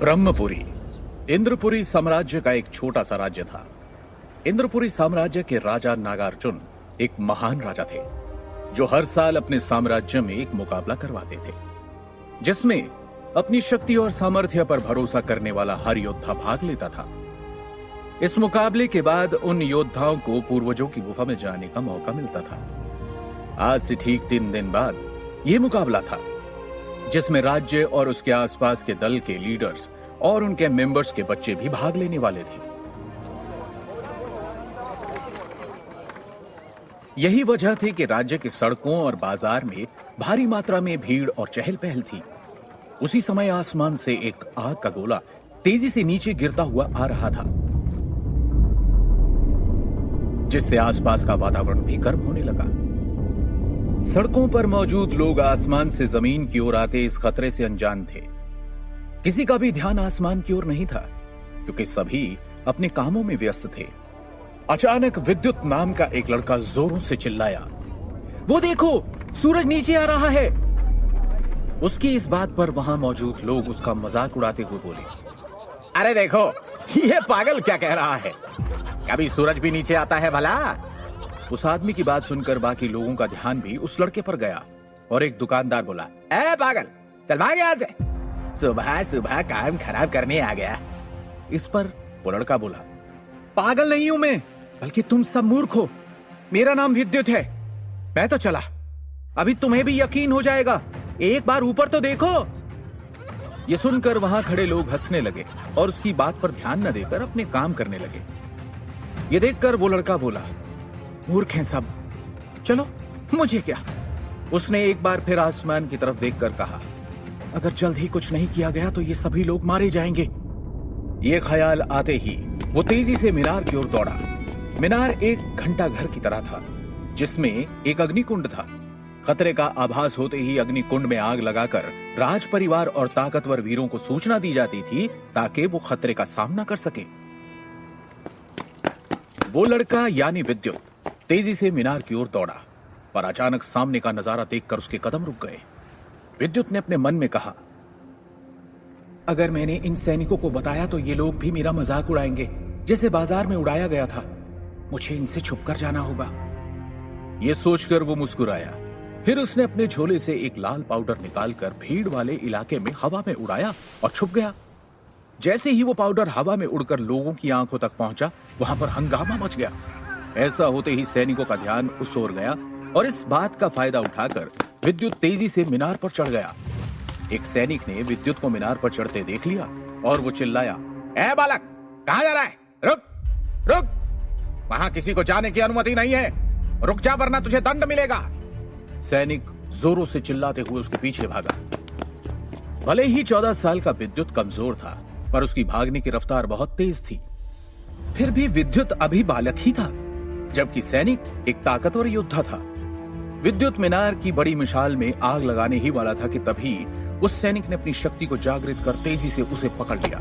ब्रह्मपुरी इंद्रपुरी साम्राज्य का एक छोटा सा राज्य था। इंद्रपुरी साम्राज्य के राजा नागार्जुन एक महान राजा थे जो हर साल अपने साम्राज्य में एक मुकाबला करवाते थे, जिसमें अपनी शक्ति और सामर्थ्य पर भरोसा करने वाला हर योद्धा भाग लेता था। इस मुकाबले के बाद उन योद्धाओं को पूर्वजों की गुफा में जाने का मौका मिलता था। आज से ठीक 3 दिन बाद यह मुकाबला था, जिसमें राज्य और उसके आसपास के दल के लीडर्स और उनके मेंबर्स के बच्चे भी भाग लेने वाले थे। यही वजह थी कि राज्य की सड़कों और बाजार में भारी मात्रा में भीड़ और चहल पहल थी। उसी समय आसमान से एक आग का गोला तेजी से नीचे गिरता हुआ आ रहा था, जिससे आसपास का वातावरण भी गर्म होने लगा। सड़कों पर मौजूद लोग आसमान से जमीन की ओर आते इस खतरे से अनजान थे। किसी का भी ध्यान आसमान की ओर नहीं था, क्योंकि सभी अपने कामों में व्यस्त थे। अचानक विद्युत नाम का एक लड़का जोरों से चिल्लाया, वो देखो, सूरज नीचे आ रहा है। उसकी इस बात पर वहां मौजूद लोग उसका मजाक उड़ाते हुए बोले, अरे देखो, ये पागल क्या कह रहा है, कभी सूरज भी नीचे आता है भला। उस आदमी की बात सुनकर बाकी लोगों का ध्यान भी उस लड़के पर गया और एक दुकानदार बोला, ए पागल, चल भाग यहाँ से, सुबह सुबह काम खराब करने आ गया। इस पर वो लड़का बोला, पागल नहीं हूं मैं, बल्कि तुम सब मूर्ख हो। मेरा नाम विद्युत है, मैं तो चला, अभी तुम्हें भी यकीन हो जाएगा, एक बार ऊपर तो देखो। ये सुनकर वहां खड़े लोग हंसने लगे और उसकी बात पर ध्यान न देकर अपने काम करने लगे। ये देखकर वो लड़का बोला, मूर्ख हैं सब, चलो मुझे क्या। उसने एक बार फिर आसमान की तरफ देखकर कहा, अगर जल्द ही कुछ नहीं किया गया तो ये सभी लोग मारे जाएंगे। ये ख्याल आते ही वो तेजी से मीनार की ओर दौड़ा। मीनार एक घंटा घर की तरह था, जिसमें एक अग्निकुंड था। खतरे का आभास होते ही अग्निकुंड में आग लगाकर राज परिवार और ताकतवर वीरों को सूचना दी जाती थी, ताकि वो खतरे का सामना कर सके। वो लड़का यानी विद्युत तेजी से मीनार की ओर दौड़ा, पर अचानक सामने का नजारा देखकर उसके कदम रुक गए। विद्युत ने अपने मन में कहा, अगर मैंने इन सैनिकों को बताया तो ये लोग भी मेरा मजाक उड़ाएंगे, जैसे बाजार में उड़ाया गया था। मुझे इनसे छुपकर जाना होगा। ये सोचकर वो मुस्कुराया। फिर उसने अपने झोले से एक लाल पाउडर निकालकर भीड़ वाले इलाके में हवा में उड़ाया और छुप गया। जैसे ही वो पाउडर हवा में उड़कर लोगों की आंखों तक पहुंचा, वहां पर हंगामा मच गया। ऐसा होते ही सैनिकों का ध्यान उस ओर गया और इस बात का फायदा उठाकर विद्युत तेजी से मीनार पर चढ़ गया। एक सैनिक ने विद्युत को मीनार पर चढ़ते देख लिया और वो चिल्लाया, ए बालक, कहां जा रहा है? रुक रुक, वहां किसी को जाने की अनुमति नहीं है, रुक जा वरना तुझे दंड मिलेगा। सैनिक जोरों से चिल्लाते हुए उसके पीछे भागा। भले ही 14 साल का विद्युत कमजोर था, पर उसकी भागने की रफ्तार बहुत तेज थी। फिर भी विद्युत अभी बालक ही था, जबकि सैनिक एक ताकतवर योद्धा था। विद्युत मीनार की बड़ी मिसाल में आग लगाने ही वाला था कि तभी उस सैनिक ने अपनी शक्ति को जागृत कर तेजी से उसे पकड़ लिया।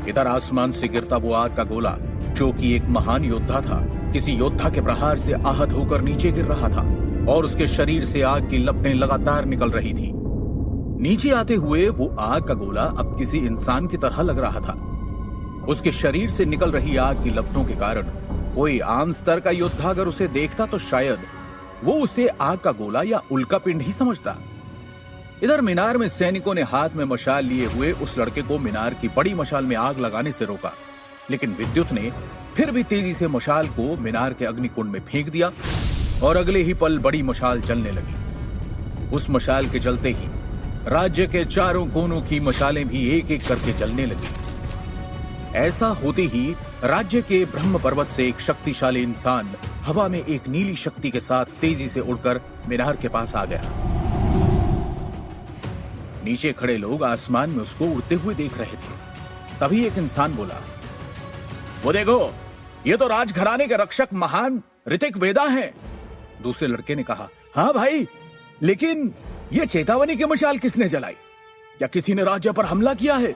इधर आसमान से गिरता वो आग का गोला, जो कि एक महान योद्धा था, किसी योद्धा के प्रहार से आहत होकर नीचे गिर रहा था और उसके शरीर से आग की लपटें लगातार निकल रही थी। नीचे आते हुए वो आग का गोला अब किसी इंसान की तरह लग रहा था। उसके शरीर से निकल रही आग की लपटों के कारण कोई आम स्तर का योद्धा अगर उसे देखता तो शायद वो उसे आग का गोला या उल्का पिंड ही समझता। इधर मीनार में सैनिकों ने हाथ में मशाल लिए हुए उस लड़के को मीनार की बड़ी मशाल में आग लगाने से रोका, लेकिन विद्युत ने फिर भी तेजी से मशाल को मीनार के अग्निकुंड में फेंक दिया और अगले ही पल बड़ी मशाल जलने लगी। उस मशाल के जलते ही राज्य के चारों कोनों की मशालें भी एक एक करके जलने लगी। ऐसा होते ही राज्य के ब्रह्म पर्वत से एक शक्तिशाली इंसान हवा में एक नीली शक्ति के साथ तेजी से उड़कर मीनार के पास आ गया। नीचे खड़े लोग आसमान में उसको उड़ते हुए देख रहे थे। तभी एक इंसान बोला, वो देखो, ये तो राजघराने के रक्षक महान ऋतिक वेदा हैं। दूसरे लड़के ने कहा, हाँ भाई, लेकिन ये चेतावनी की मशाल किसने जलाई? क्या किसी ने राज्य पर हमला किया है?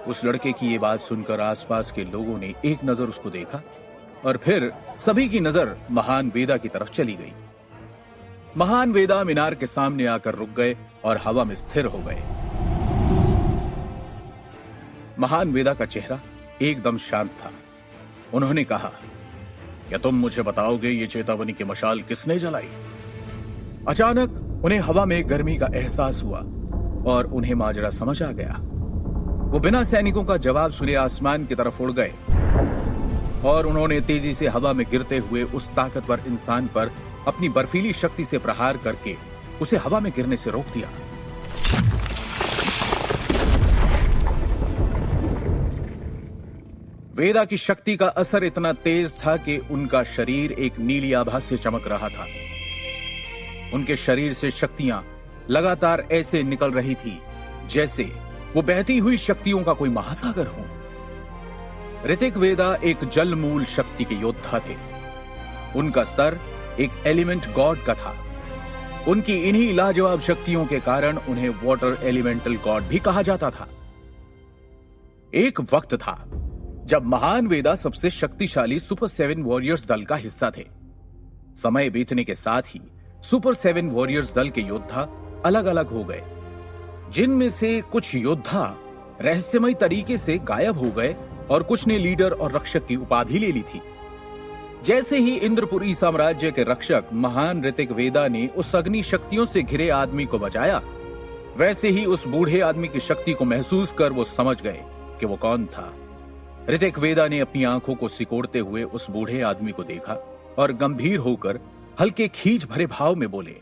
उस लड़के की ये बात सुनकर आसपास के लोगों ने एक नजर उसको देखा और फिर सभी की नजर महान वेदा की तरफ चली गई। महान वेदा मीनार के सामने आकर रुक गए और हवा में स्थिर हो गए। महान वेदा का चेहरा एकदम शांत था। उन्होंने कहा, क्या तुम मुझे बताओगे ये चेतावनी की मशाल किसने जलाई? अचानक उन्हें हवा में गर्मी का एहसास हुआ और उन्हें माजरा समझ आ गया। वो बिना सैनिकों का जवाब सुने आसमान की तरफ उड़ गए और उन्होंने तेजी से हवा में गिरते हुए उस ताकतवर इंसान पर अपनी बर्फीली शक्ति से प्रहार करके उसे हवा में गिरने से रोक दिया। वेदा की शक्ति का असर इतना तेज था कि उनका शरीर एक नीली आभा से चमक रहा था। उनके शरीर से शक्तियां लगातार ऐसे निकल रही थी जैसे वो बहती हुई शक्तियों का कोई महासागर हो। ऋतिक वेदा एक जलमूल शक्ति के योद्धा थे। उनका स्तर एक एलिमेंट गॉड का था। उनकी इन्हीं लाजवाब शक्तियों के कारण उन्हें वाटर एलिमेंटल गॉड भी कहा जाता था। एक वक्त था जब महान वेदा सबसे शक्तिशाली सुपर 7 वॉरियर्स दल का हिस्सा थे। समय बीतने के साथ ही सुपर 7 वॉरियर्स दल के योद्धा अलग अलग हो गए, जिनमें से कुछ योद्धा रहस्यमय तरीके से गायब हो गए और कुछ ने लीडर और रक्षक की उपाधि ले ली थी। जैसे ही इंद्रपुरी साम्राज्य के रक्षक महान ऋतिक वेदा ने उस अग्नि शक्तियों से घिरे आदमी को बचाया, वैसे ही उस बूढ़े आदमी की शक्ति को महसूस कर वो समझ गए कि वो कौन था। ऋतिक वेदा ने अपनी आंखों को सिकोड़ते हुए उस बूढ़े आदमी को देखा और गंभीर होकर हल्के खींच भरे भाव में बोले,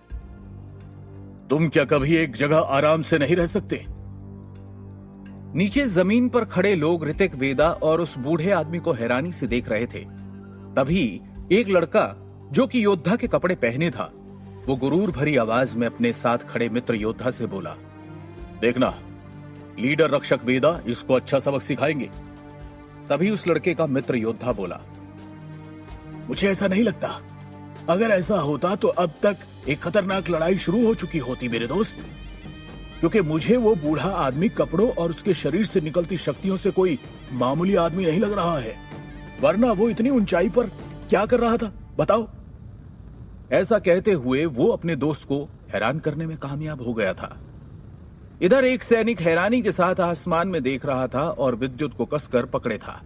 तुम क्या कभी एक जगह आराम से नहीं रह सकते? नीचे जमीन पर खड़े लोग ऋतिक वेदा और उस बूढ़े आदमी को हैरानी से देख रहे थे। तभी एक लड़का जो कि योद्धा के कपड़े पहने था, वो गुरूर भरी आवाज में अपने साथ खड़े मित्र योद्धा से बोला, देखना, लीडर रक्षक वेदा इसको अच्छा सबक सिखाएंगे। तभी उस लड़के का मित्र योद्धा बोला, मुझे ऐसा नहीं लगता। अगर ऐसा होता तो अब तक एक खतरनाक लड़ाई शुरू हो चुकी होती मेरे दोस्त, क्योंकि मुझे वो बूढ़ा आदमी कपड़ों और उसके शरीर से निकलती शक्तियों से कोई मामूली आदमी नहीं लग रहा है। वरना वो इतनी ऊंचाई पर क्या कर रहा था, बताओ? ऐसा कहते हुए वो अपने दोस्त को हैरान करने में कामयाब हो गया था। इधर एक सैनिक हैरानी के साथ आसमान में देख रहा था और विद्युत को कसकर पकड़े था।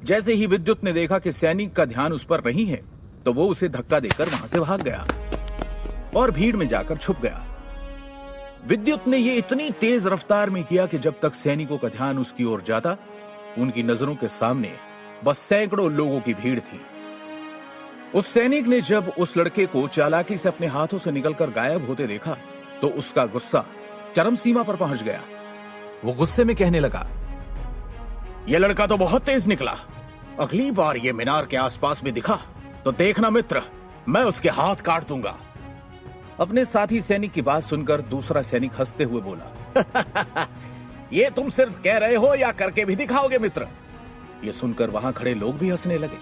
जैसे ही विद्युत ने देखा कि सैनिक का ध्यान उस पर नहीं है, तो वो उसे धक्का देकर वहां से भाग गया और भीड़ में जाकर छुप गया। विद्युत ने ये इतनी तेज रफ्तार में किया कि जब तक सैनिकों का ध्यान उसकी ओर जाता, उनकी नजरों के सामने बस सैकड़ों लोगों की भीड़ थी। उस सैनिक ने जब उस लड़के को चालाकी से अपने हाथों से निकलकर गायब होते देखा, तो उसका गुस्सा चरम सीमा पर पहुंच गया। वो गुस्से में कहने लगा, यह लड़का तो बहुत तेज निकला। अगली बार ये मीनार के आसपास में दिखा तो देखना मित्र, मैं उसके हाथ काट दूंगा। अपने साथी सैनिक की बात सुनकर दूसरा सैनिक हंसते हुए बोला, ये तुम सिर्फ कह रहे हो या करके भी दिखाओगे मित्र? ये सुनकर वहां खड़े लोग भी हंसने लगे।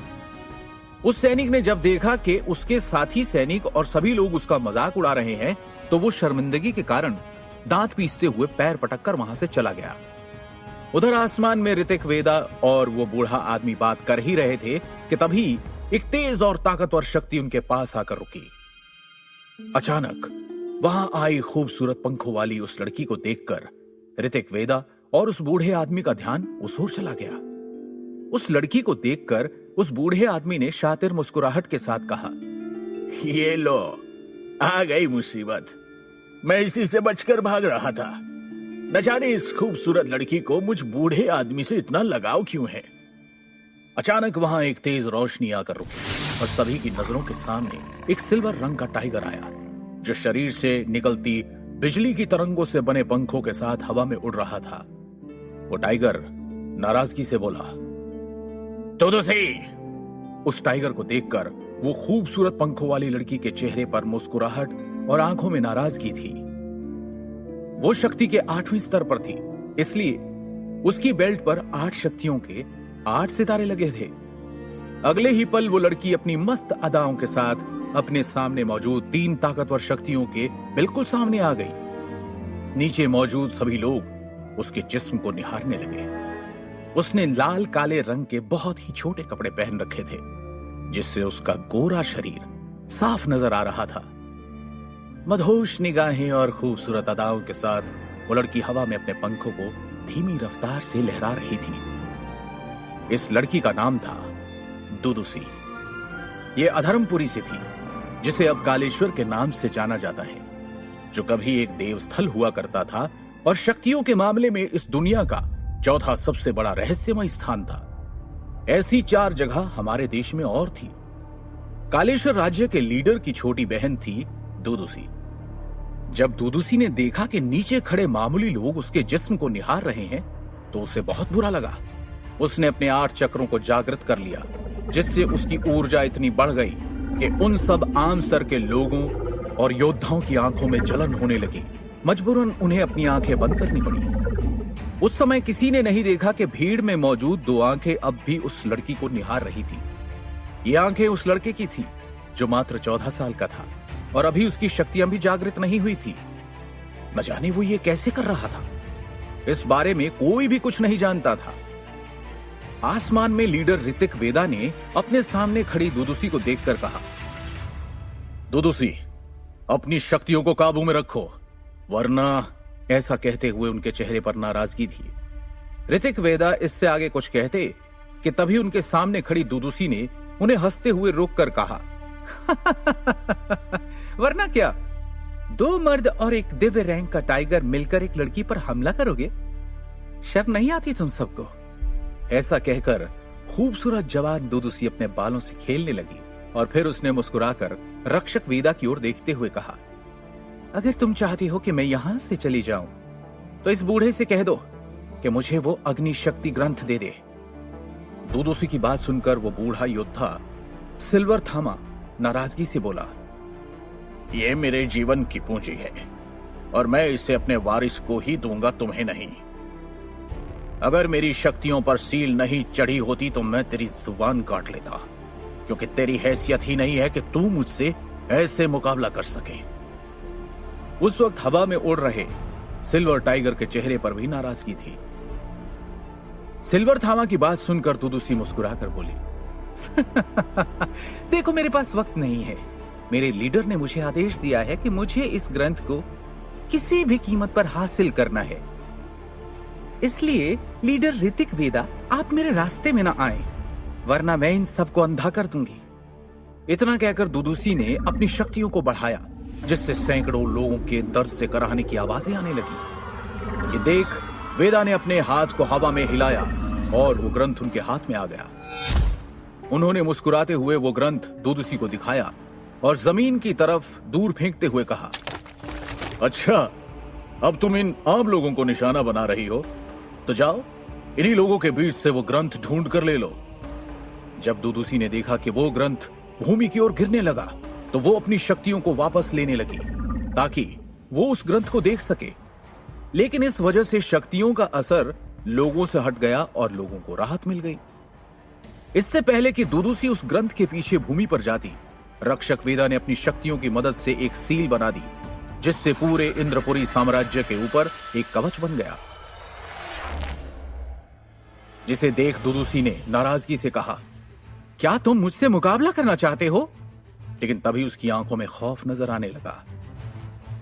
उस सैनिक ने जब देखा कि उसके साथी सैनिक और सभी लोग उसका मजाक उड़ा रहे हैं, तो वो शर्मिंदगी के कारण दांत पीसते हुए पैर पटककर वहां से चला गया। उधर आसमान में ऋतिक वेदा और वो बूढ़ा आदमी बात कर ही रहे थे कि तभी एक तेज और ताकतवर शक्ति उनके पास आकर रुकी। अचानक वहां आई खूबसूरत पंखों वाली उस लड़की को देखकर ऋतिक वेदा और उस बूढ़े आदमी का ध्यान उस ओर चला गया। उस लड़की को देखकर उस बूढ़े आदमी ने शातिर मुस्कुराहट के साथ कहा, ये लो, आ गई मुसीबत। मैं इसी से बचकर भाग रहा था। न जाने इस खूबसूरत लड़की को मुझ बूढ़े आदमी से इतना लगाव क्यों है। अचानक वहां एक तेज रोशनी आकर रुकी और सभी की नजरों के सामने एक सिल्वर रंग का टाइगर आया, जो शरीर से निकलती बिजली की तरंगों से बने पंखों के साथ हवा में उड़ रहा था। वो टाइगर नाराजगी से बोला, तो सही। उस टाइगर को देखकर वो खूबसूरत पंखों वाली लड़की के चेहरे पर मुस्कुराहट और आंखों में नाराजगी थी। वो शक्ति के 8वें स्तर पर थी, इसलिए उसकी बेल्ट पर 8 शक्तियों के 8 सितारे लगे थे। अगले ही पल वो लड़की अपनी मस्त अदाओं के साथ अपने सामने मौजूद 3 ताकतवर शक्तियों के बिल्कुल सामने आ गई। नीचे मौजूद सभी लोग उसके जिस्म को निहारने लगे। उसने लाल काले रंग के बहुत ही छोटे कपड़े पहन रखे थे, जिससे उसका गोरा शरीर साफ नजर आ रहा था। मदहोश निगाहें और खूबसूरत अदाओं के साथ वो लड़की हवा में अपने पंखों को धीमी रफ्तार से लहरा रही थी। इस लड़की का नाम था दुदुसी। ये अधर्मपुरी से थी, जिसे अब कालेश्वर के नाम से जाना जाता है, जो कभी एक देवस्थल हुआ करता था और शक्तियों के मामले में इस दुनिया का चौथा सबसे बड़ा रहस्यमय स्थान था। ऐसी 4 जगह हमारे देश में और थी। कालेश्वर राज्य के लीडर की छोटी बहन थी दुदुसी। जब दुदुसी ने देखा कि नीचे खड़े मामूली लोग उसके जिस्म को निहार रहे हैं, तो उसे बहुत बुरा लगा। उसने अपने 8 चक्रों को जागृत कर लिया, जिससे उसकी ऊर्जा इतनी बढ़ गई कि उन सब आम स्तर के लोगों और योद्धाओं की आंखों में जलन होने लगी। मजबूरन उन्हें अपनी आंखें बंद करनी पड़ी। उस समय किसी ने नहीं देखा कि भीड़ में मौजूद 2 आंखें अब भी उस लड़की को निहार रही थी। ये आंखें उस लड़के की थी जो मात्र 14 साल का था और अभी उसकी शक्तियां भी जागृत नहीं हुई थी। न जाने वो ये कैसे कर रहा था। इस बारे में कोई भी कुछ नहीं जानता था। आसमान में लीडर ऋतिक वेदा ने अपने सामने खड़ी दुदुसी को देखकर कहा, दुदुसी, अपनी शक्तियों को काबू में रखो, वरना। ऐसा कहते हुए उनके चेहरे पर नाराजगी थी। ऋतिक वेदा इससे आगे कुछ कहते कि तभी उनके सामने खड़ी दुदुसी ने उन्हें हंसते हुए रोककर कहा, वरना क्या, 2 मर्द और एक दिव्य रैंक का टाइगर मिलकर एक लड़की पर हमला करोगे? शर्म नहीं आती तुम सबको? ऐसा कहकर खूबसूरत जवान दुदुसी अपने बालों से खेलने लगी और फिर उसने मुस्कुराकर रक्षक वेदा की ओर देखते हुए कहा, अगर तुम चाहती हो कि मैं यहां से चली जाऊं, तो इस बूढ़े से कह दो कि मुझे वो अग्नि शक्ति ग्रंथ दे दे। दुदुसी की बात सुनकर वो बूढ़ा योद्धा सिल्वर थामा नाराजगी से बोला, ये मेरे जीवन की पूंजी है और मैं इसे अपने वारिस को ही दूंगा, तुम्हें नहीं। अगर मेरी शक्तियों पर सील नहीं चढ़ी होती तो मैं तेरी जुबान काट लेता, क्योंकि तेरी हैसियत ही नहीं है कि तू मुझसे ऐसे मुकाबला कर सके। उस वक्त हवा में उड़ रहे सिल्वर टाइगर के चेहरे पर भी नाराजगी थी। सिल्वर थामा की बात सुनकर दुदुसी मुस्कुराकर बोली, देखो, मेरे पास वक्त नहीं है। मेरे लीडर ने मुझे आदेश दिया है कि मुझे इस ग्रंथ को किसी भी कीमत पर हासिल करना है। इसलिए लीडर ऋतिक वेदा, आप मेरे रास्ते में ना आए, वरना मैं इन सबको अंधा कर दूंगी। इतना कहकर दुदुसी ने अपनी शक्तियों को बढ़ाया, जिससे सैकड़ों लोगों के दर्द से कराहने की आवाजें आने लगी। ये देख वेदा ने अपने हाथ को हवा में हिलाया और वो ग्रंथ उनके हाथ में आ गया। उन्होंने मुस्कुराते हुए वो ग्रंथ दुदुसी को दिखाया और जमीन की तरफ दूर फेंकते हुए कहा, अच्छा, अब तुम इन आम लोगों को निशाना बना रही हो, तो जाओ इन्हीं लोगों के बीच से वो ग्रंथ ढूंढ कर ले लो। जब दुदुसी ने देखा कि वो ग्रंथ भूमि की ओर गिरने लगा, तो वो अपनी शक्तियों को वापस लेने लगी ताकि वो उस ग्रंथ को देख सके। लेकिन इस वजह से शक्तियों का असर लोगों से हट गया और लोगों को राहत मिल गई। इससे पहले कि दुदुसी उस ग्रंथ के पीछे भूमि पर जाती, रक्षक वेदा ने अपनी शक्तियों की मदद से एक सील बना दी, जिससे पूरे इंद्रपुरी साम्राज्य के ऊपर एक कवच बन गया। जिसे देख दुदुसी ने नाराजगी से कहा, क्या तुम मुझसे मुकाबला करना चाहते हो? लेकिन तभी उसकी आंखों में खौफ नजर आने लगा,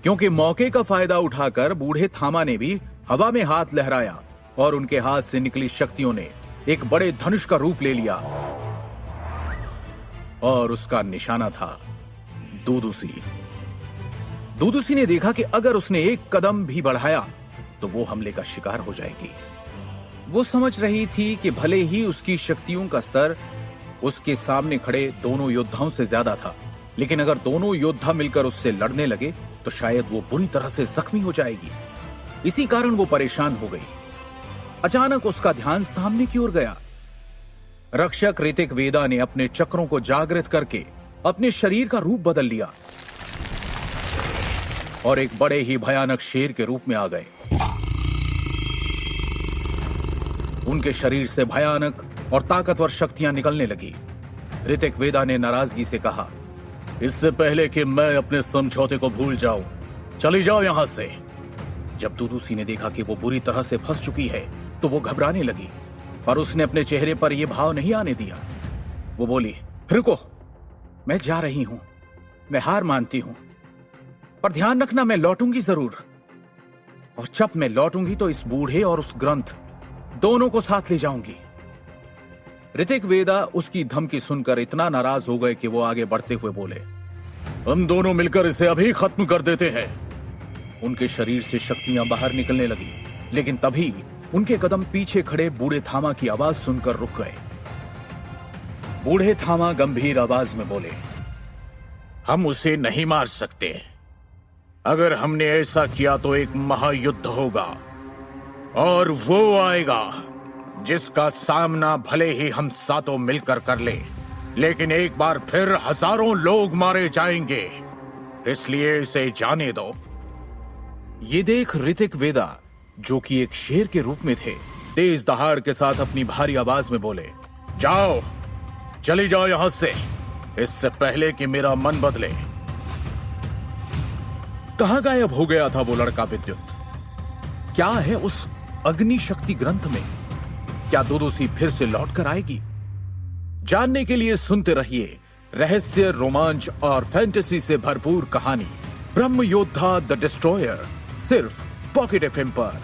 क्योंकि मौके का फायदा उठाकर बूढ़े थामा ने भी हवा में हाथ लहराया और उनके हाथ से निकली शक्तियों ने एक बड़े धनुष का रूप ले लिया और उसका निशाना था दुदुसी। दुदुसी ने देखा कि अगर उसने एक कदम भी बढ़ाया तो वो हमले का शिकार हो जाएगी। वो समझ रही थी कि भले ही उसकी शक्तियों का स्तर उसके सामने खड़े दोनों योद्धाओं से ज्यादा था, लेकिन अगर दोनों योद्धा मिलकर उससे लड़ने लगे तो शायद वो बुरी तरह से जख्मी हो जाएगी। इसी कारण वो परेशान हो गई। अचानक उसका ध्यान सामने की ओर गया। रक्षक ऋतिक वेदा ने अपने चक्रों को जागृत करके अपने शरीर का रूप बदल लिया और एक बड़े ही भयानक शेर के रूप में आ गए। उनके शरीर से भयानक और ताकतवर शक्तियां निकलने लगी। ऋतिक वेदा ने नाराजगी से कहा, इससे पहले कि मैं अपने समझौते को भूल जाऊं, चली जाओ यहां से। जब दुदुसी ने देखा कि वो बुरी तरह से फंस चुकी है तो वो घबराने लगी, पर उसने अपने चेहरे पर यह भाव नहीं आने दिया। वो बोली, रुको, मैं जा रही हूं, मैं हार मानती हूं, पर ध्यान रखना मैं लौटूंगी जरूर। और जब मैं लौटूंगी तो इस बूढ़े और उस ग्रंथ दोनों को साथ ले जाऊंगी। ऋतिक वेदा उसकी धमकी सुनकर इतना नाराज हो गए कि वो आगे बढ़ते हुए बोले, हम दोनों मिलकर इसे अभी खत्म कर देते हैं। उनके शरीर से शक्तियां बाहर निकलने लगी, लेकिन तभी उनके कदम पीछे खड़े बूढ़े थामा की आवाज सुनकर रुक गए। बूढ़े थामा गंभीर आवाज में बोले, हम उसे नहीं मार सकते। अगर हमने ऐसा किया तो एक महायुद्ध होगा और वो आएगा जिसका सामना भले ही हम सातों मिलकर कर ले, लेकिन एक बार फिर हजारों लोग मारे जाएंगे। इसलिए इसे जाने दो। ये देख ऋतिक वेदा, जो कि एक शेर के रूप में थे, तेज दहाड़ के साथ अपनी भारी आवाज में बोले, जाओ, चली जाओ यहां से, इससे पहले कि मेरा मन बदले। कहां गायब हो गया था वो लड़का विद्युत? क्या है उस अग्नि शक्ति ग्रंथ में? क्या दुदुसी फिर से लौट कर आएगी? जानने के लिए सुनते रहिए रहस्य, रोमांच और फैंटेसी से भरपूर कहानी ब्रह्म योद्धा द डिस्ट्रॉयर, सिर्फ पॉकेट एफएम पर।